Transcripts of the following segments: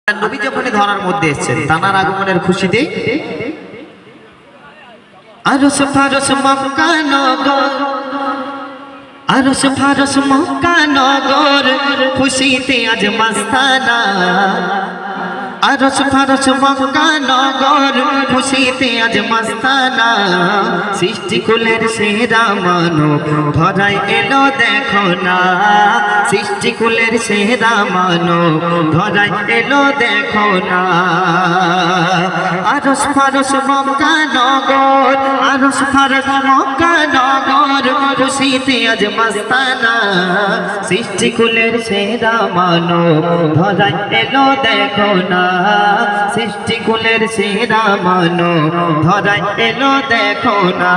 নবী যখন ধরার মধ্যে এসেছেন তানার আগমনের খুশিতে আরশ ফারশ মক্কা নগর, আরশ ফারশ মক্কা নগর খুশিতে আজ মাস্তানা। আরশ ফারশ মক্কা নগর খুশিতে আজ মাস্তানা। সৃষ্টিকুলের সেরা মানব ধরায় এলো দেখো না, সৃষ্টিকুলের সেরা মানব ধরায় এলো দেখো না। আরশ ফারশ মক্কা নগর, আরশ ফারশ মক্কা নগর খুশিতে আজ মাস্তানা। সৃষ্টিকুলের সেরা মানব ধরায় এলো দেখো না, সৃষ্টিকুলের সেরা মানব ধরায় এলো দেখো না।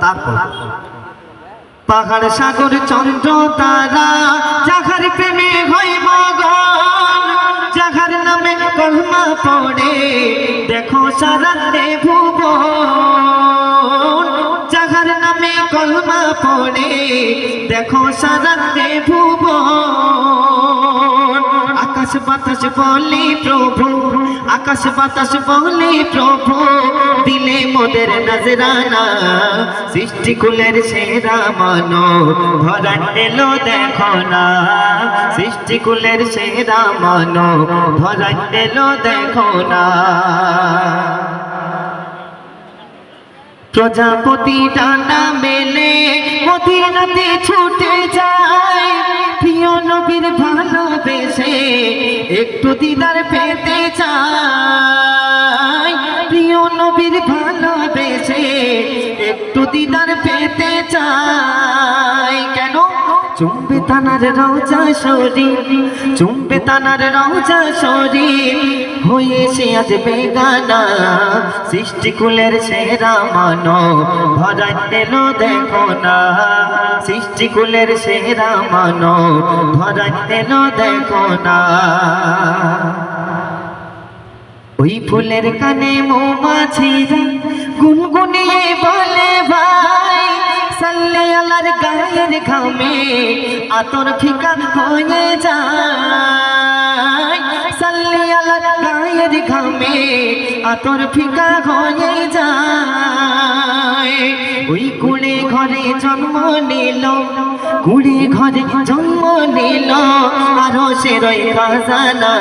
তারপর পাহাড় সাগর চন্দ্র তারা যাহার প্রেমে হয় মগন, যাহার নামে কলমা পড়ে দেখো সারা ভুবন, যাহার নামে কলমা পড়ে দেখো সারা ভুবন। আকাশ বাতাস বলে প্রভু, আকাশ বাতাস বলে প্রভু দিলে মোদের নজরানা। সৃষ্টিকুলের সেরা মানব ধরায় এলো দেখো না, সৃষ্টিকুলের সেরা মানব ধরায় এলো দেখো না। প্রজাপতি ডানা মেলে মদিনাতে ছুটে যায়, প্রিয় নবীর ভালোবেসে একটু দিদার পেতে চায়, প্রিয় নবীর ভালোবেসে একটু দিদার পেতে চায়। কেন? চুম্বে তানার রওজা শরীর, চুম্বে তানার রওজা শরীর হয়েছে আজ বেগানা। সৃষ্টিকুলের সেরা মানব ধরায় এলো দেখো না, সৃষ্টিকুলের সেরা মানব ধরায় এলো দেখো না। ওই ফুলের কানে মৌমাছিরা গুনগুনিয়ে বলে ভাই, সাল্লে আলার গায়ের ঘামে আতর ফিকা হয়ে যায়, সাল্লে আলার গায়ের ঘামে আতর ফিকা হয়ে যায়। ওই কুড়ে ঘরে জন্ম নিল, কুড়ে ঘরে জন্ম নিল আরো সেরই খাজানা।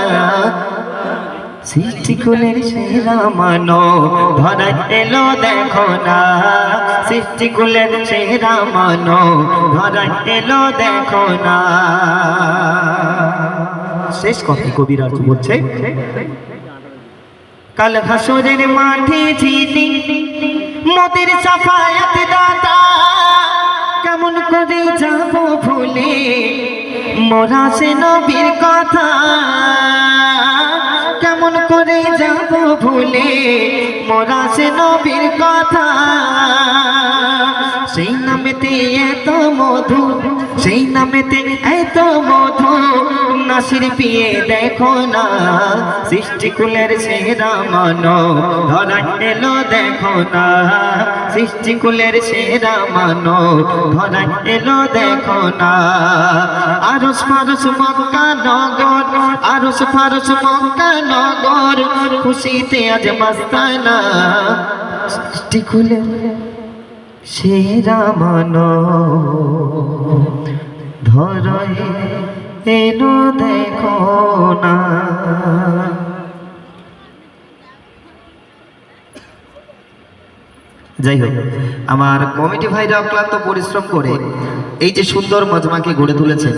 সৃষ্টিকুলের সেরা মানব ধরায় এলো দেখো না, সৃষ্টিকুলের সেরা মানব ধরায় এলো দেখো না। শেষ কথা কবির আর বলছে, কাল হাসরের মাঠে যিনি মোদের সাফায়াত দাতা, কেমন করে যাব ভুলে মোরা সে নবীর কথা, কেমন করে যাব ভুলে মোরা সে নবীর কথা। সেই নামেতে এত মধু, সেই নামেতে এত মধু নাসির পিয়ে দেখো না। সৃষ্টিকুলের সেরা মানব ধরায় এলো দেখো না, সৃষ্টিকুলের সেরা মানব ধরায় এলো দেখো না। আরশ ফারশ মক্কা নগর, আরশ ফারশ মক্কা নগর খুশিতে আজ মাস্তানা। সৃষ্টিকুলের সেরা মানব ধরায় এলো দেখো না। যাই হোক, আমার কমিটি ভাইরা অক্লান্ত পরিশ্রম করে এই যে সুন্দর মজমাকে গড়ে তুলেছেন,